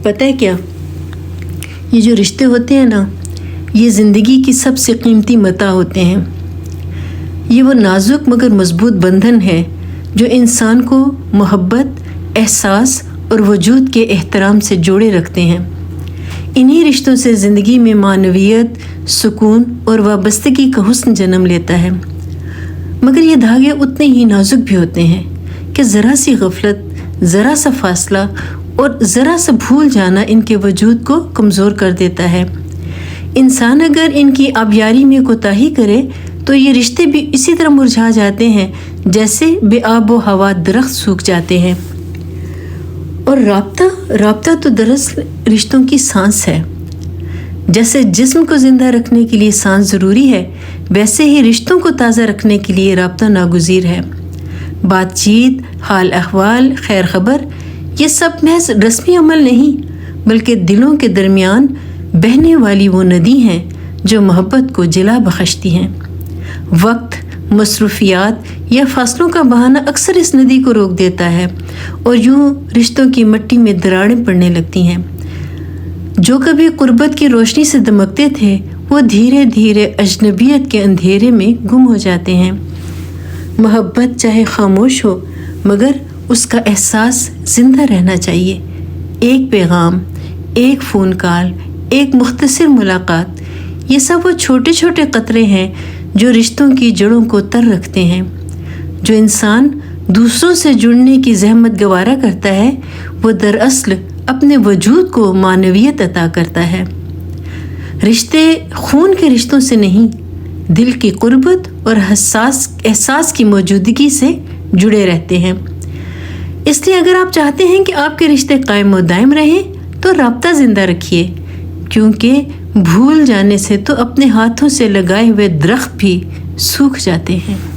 پتہ ہے کیا، یہ جو رشتے ہوتے ہیں نا، یہ زندگی کی سب سے قیمتی متاع ہوتے ہیں۔ یہ وہ نازک مگر مضبوط بندھن ہے جو انسان کو محبت، احساس اور وجود کے احترام سے جوڑے رکھتے ہیں۔ انہی رشتوں سے زندگی میں معنویت، سکون اور وابستگی کا حسن جنم لیتا ہے۔ مگر یہ دھاگے اتنے ہی نازک بھی ہوتے ہیں کہ ذرا سی غفلت، ذرا سا فاصلہ اور ذرا سا بھول جانا ان کے وجود کو کمزور کر دیتا ہے۔ انسان اگر ان کی آبیاری میں کوتاہی کرے تو یہ رشتے بھی اسی طرح مرجھا جاتے ہیں جیسے بے آب و ہوا درخت سوکھ جاتے ہیں۔ اور رابطہ تو دراصل رشتوں کی سانس ہے۔ جیسے جسم کو زندہ رکھنے کے لیے سانس ضروری ہے، ویسے ہی رشتوں کو تازہ رکھنے کے لیے رابطہ ناگزیر ہے۔ بات چیت، حال احوال، خیر خبر، یہ سب محض رسمی عمل نہیں بلکہ دلوں کے درمیان بہنے والی وہ ندی ہیں جو محبت کو جلا بخشتی ہیں۔ وقت، مصروفیات یا فاصلوں کا بہانہ اکثر اس ندی کو روک دیتا ہے اور یوں رشتوں کی مٹی میں دراڑیں پڑنے لگتی ہیں۔ جو کبھی قربت کی روشنی سے دمکتے تھے وہ دھیرے دھیرے اجنبیت کے اندھیرے میں گم ہو جاتے ہیں۔ محبت چاہے خاموش ہو مگر اس کا احساس زندہ رہنا چاہیے۔ ایک پیغام، ایک فون کال، ایک مختصر ملاقات، یہ سب وہ چھوٹے چھوٹے قطرے ہیں جو رشتوں کی جڑوں کو تر رکھتے ہیں۔ جو انسان دوسروں سے جڑنے کی زحمت گوارا کرتا ہے وہ دراصل اپنے وجود کو معنویت عطا کرتا ہے۔ رشتے خون کے رشتوں سے نہیں، دل کی قربت اور احساس کی موجودگی سے جڑے رہتے ہیں۔ اس لیے اگر آپ چاہتے ہیں کہ آپ کے رشتے قائم و دائم رہیں تو رابطہ زندہ رکھیے، کیونکہ بھول جانے سے تو اپنے ہاتھوں سے لگائے ہوئے درخت بھی سوکھ جاتے ہیں۔